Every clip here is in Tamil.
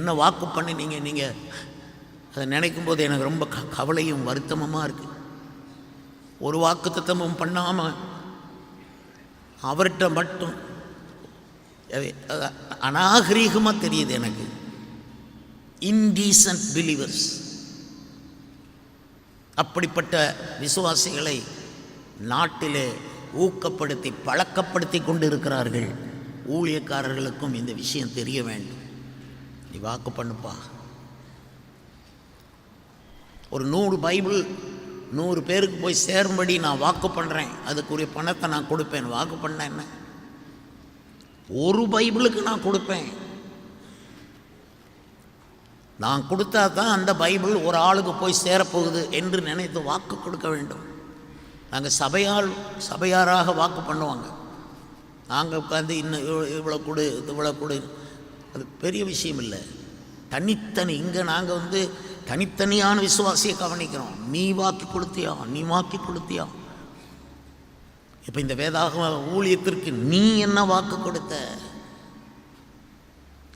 என்ன வாக்கு பண்ணினீங்க? நீங்கள் அதை நினைக்கும் போது எனக்கு ரொம்ப கவலையும் வருத்தமுமாக இருக்குது. ஒரு வாக்குத்தத்தமும் பண்ணாமல் அவர்கிட்ட மட்டும் அநாகரீகமாக தெரியுது எனக்கு. Indecent believers. அப்படிப்பட்ட விசுவாசிகளை நாட்டிலே ஊக்கப்படுத்தி பழக்கப்படுத்தி கொண்டு இருக்கிறார்கள். ஊழியக்காரர்களுக்கும் இந்த விஷயம் தெரிய வேண்டும். நீ வாக்கு பண்ணுப்பா. ஒரு 100 பைபிள் 100 பேருக்கு போய் சேரும்படி நான் வாக்கு பண்ணுறேன், அதுக்குரிய பணத்தை நான் கொடுப்பேன். வாக்கு பண்ண என்ன? ஒரு பைபிளுக்கு நான் கொடுப்பேன். நான் கொடுத்தா தான் அந்த பைபிள் ஒரு ஆளுக்கு போய் சேரப்போகுது என்று நினைத்து வாக்கு கொடுக்க வேண்டும். நாங்கள் சபையாராக வாக்கு பண்ணுவாங்க. நாங்கள் உட்காந்து இன்னும் இவ்வளோ கொடு இவ்வளோ கொடு, அது பெரிய விஷயம் இல்லை. தனித்தனி இங்கே நாங்கள் தனித்தனியான விசுவாசியை கவனிக்கிறோம். நீ வாக்கி கொடுத்தியா, நீ வாக்கி கொடுத்தியா? இப்போ இந்த வேதாகம ஊழியத்திற்கு நீ என்ன வாக்கு கொடுத்த?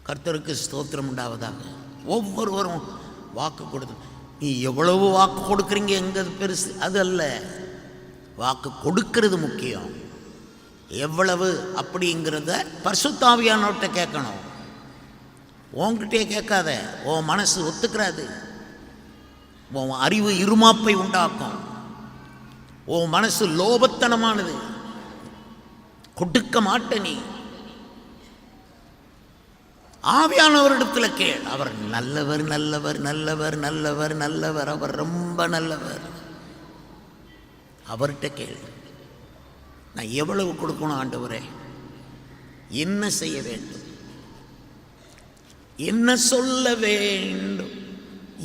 கர்த்தருக்கு ஸ்தோத்திரம் உண்டாவதாக. ஒவ்வொருவரும் வாக்கு கொடுத்து, நீ எவ்வளவு வாக்கு கொடுக்குறீங்க எங்கிறது பெருசு அது அல்ல. வாக்கு கொடுக்கிறது முக்கியம். எவ்வளவு அப்படிங்கிறத பரிசுத்த ஆவியானவர்கிட்ட கேட்கணும். உன்கிட்டே கேட்காத. உன் மனசு ஒத்துக்கிறாது. உன் அறிவு இருமாப்பை உண்டாக்கும். உன் மனசு லோபத்தனமானது. கொடுக்க மாட்ட நீ. ஆவியானவரிடத்தில் கேள். அவர் நல்லவர் நல்லவர் நல்லவர் நல்லவர் நல்லவர். அவர் ரொம்ப நல்லவர். அவர்கிட்ட கேள். நான் எவ்வளவு கொடுக்கணும் ஆண்டவரே? என்ன செய்ய வேண்டும்? என்ன சொல்ல வேண்டும்?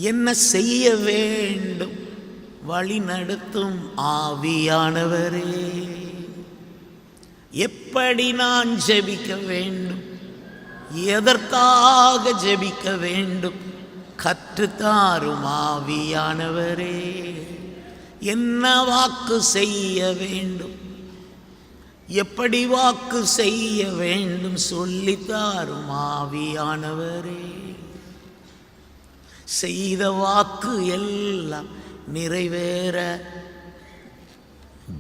என்ன செய்ய வேண்டும்? வழி நடத்தும் ஆவியானவரே, எப்படி நான் ஜெபிக்க வேண்டும்? எதற்காக ஜெபிக்க வேண்டும்? கற்றுத்தாரும் ஆவியானவரே. என்ன வாக்கு செய்ய வேண்டும்? எப்படி வாக்கு செய்ய வேண்டும்? சொல்லித்தாரும் ஆவியானவரே. செய்த வாக்கு எல்லாம் நிறைவேற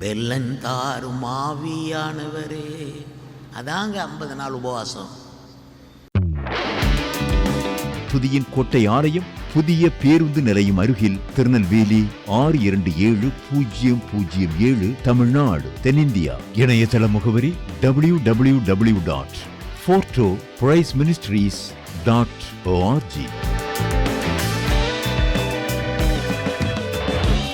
பெல்லன் தாரும் ஆவியானவரே. அதாங்க 50 நாள் உபவாசம். புதிய கோட்டை ஆலயம் புதிய பேருந்து நிலையம் அருகில், திருநெல்வேலி 620007 தமிழ்நாடு, தென்னிந்தியா. இணையதள முகவரி www.fortopriceministries.org.